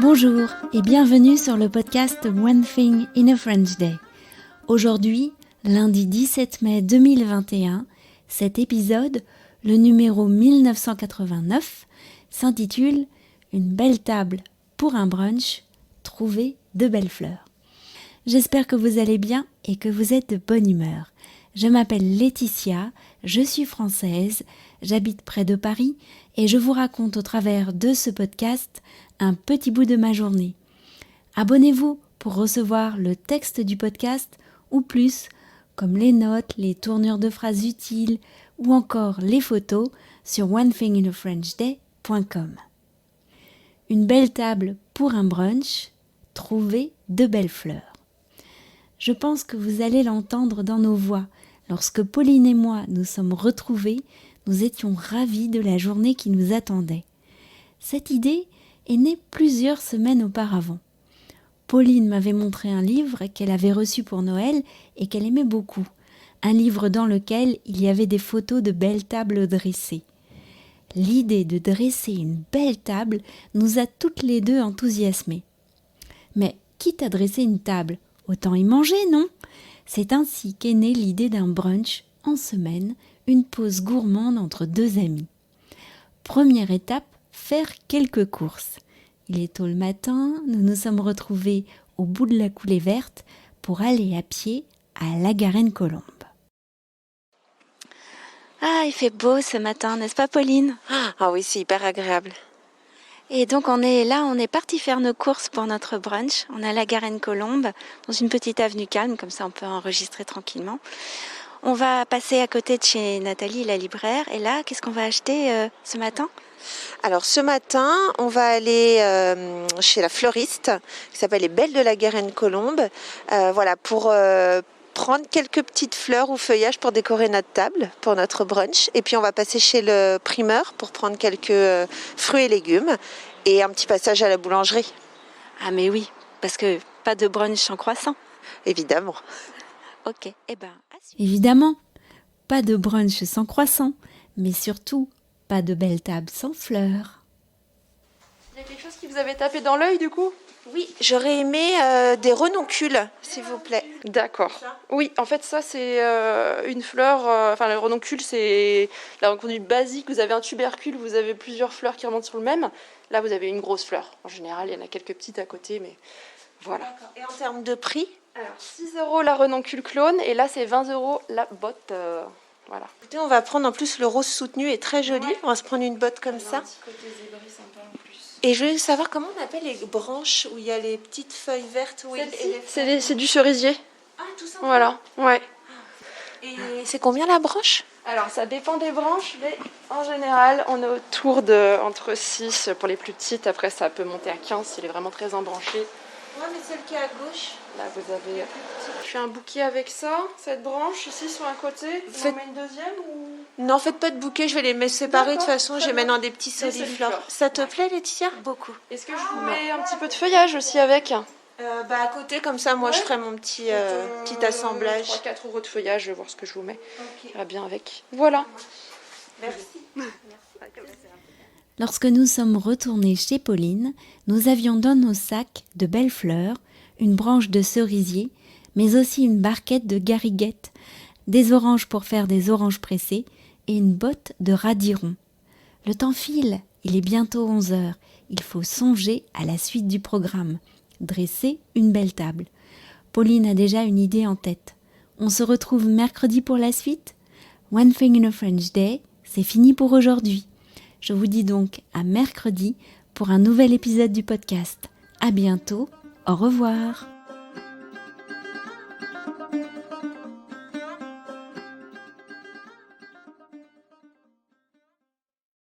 Bonjour et bienvenue sur le podcast One Thing in a French Day. Aujourd'hui, lundi 17 mai 2021, cet épisode, le numéro 1989, s'intitule « Une belle table pour un brunch, trouver de belles fleurs ». J'espère que vous allez bien et que vous êtes de bonne humeur. Je m'appelle Laetitia, je suis française, j'habite près de Paris et je vous raconte au travers de ce podcast un petit bout de ma journée. Abonnez-vous pour recevoir le texte du podcast ou plus, comme les notes, les tournures de phrases utiles ou encore les photos sur onethinginafrenchday.com. Une belle table pour un brunch, trouver de belles fleurs. Je pense que vous allez l'entendre dans nos voix. Lorsque Pauline et moi nous sommes retrouvés, nous étions ravis de la journée qui nous attendait. Cette idée est née plusieurs semaines auparavant. Pauline m'avait montré un livre qu'elle avait reçu pour Noël et qu'elle aimait beaucoup. Un livre dans lequel il y avait des photos de belles tables dressées. L'idée de dresser une belle table nous a toutes les deux enthousiasmées. Mais quitte à dresser une table, autant y manger, non ? C'est ainsi qu'est née l'idée d'un brunch en semaine, une pause gourmande entre deux amis. Première étape, faire quelques courses. Il est tôt le matin, nous nous sommes retrouvés au bout de la coulée verte pour aller à pied à La Garenne-Colombe. Ah, il fait beau ce matin, n'est-ce pas Pauline ? Ah oui, c'est hyper agréable. Et donc on est parti faire nos courses pour notre brunch. On est à La Garenne-Colombe, dans une petite avenue calme, comme ça on peut enregistrer tranquillement. On va passer à côté de chez Nathalie, la libraire. Et là, qu'est-ce qu'on va acheter ce matin ? Alors ce matin, on va aller chez la fleuriste qui s'appelle Les Belles de la Garenne-Colombe. Pour prendre quelques petites fleurs ou feuillages pour décorer notre table, pour notre brunch. Et puis on va passer chez le primeur pour prendre quelques fruits et légumes. Et un petit passage à la boulangerie. Ah mais oui, parce que pas de brunch sans croissant. Évidemment. Ok, évidemment, pas de brunch sans croissant, mais surtout, pas de belle table sans fleurs. Il y a quelque chose qui vous avait tapé dans l'œil du coup ? Oui, j'aurais aimé des renoncules, s'il vous plaît. D'accord. Oui, en fait ça c'est une fleur, le renoncule c'est la rencule basique, vous avez un tubercule, vous avez plusieurs fleurs qui remontent sur le même. Là vous avez une grosse fleur. En général il y en a quelques petites à côté, mais voilà. D'accord. Et en termes de prix ? Alors 6 € la renoncule clone et là c'est 20 € la botte. Voilà. Écoutez, on va prendre en plus le rose soutenu est très joli. Ouais. On va se prendre une botte comme ça. Un petit côté zébri sympa en plus. Et je voulais savoir comment on appelle les branches où il y a les petites feuilles vertes. Oui. C'est du cerisier. Ah, tout ça. Voilà, ouais. Et c'est combien la branche ? Alors ça dépend des branches, mais en général on est autour entre 6 pour les plus petites. Après ça peut monter à 15 s'il est vraiment très embranché. Ouais, mais celle qui est à gauche. Là vous avez... Je fais un bouquet avec ça, cette branche ici sur un côté. Vous en mettez une deuxième ou... Non, faites pas de bouquet, je vais les mettre séparés. De toute façon, je les mets dans des petits soliflores. Ça te plaît, Laetitia ? Beaucoup. Est-ce que je vous mets un petit peu de feuillage aussi avec ? À côté, comme ça, moi je ferai mon petit assemblage. 3-4 € de feuillage, je vais voir ce que je vous mets. Okay. Ça va bien avec. Voilà. Merci. Lorsque nous sommes retournés chez Pauline, nous avions dans nos sacs de belles fleurs, une branche de cerisier, mais aussi une barquette de gariguettes, des oranges pour faire des oranges pressées et une botte de radiron. Le temps file, il est bientôt 11h, il faut songer à la suite du programme, dresser une belle table. Pauline a déjà une idée en tête. On se retrouve mercredi pour la suite ? One Thing in a French Day, c'est fini pour aujourd'hui. Je vous dis donc à mercredi pour un nouvel épisode du podcast. À bientôt, au revoir.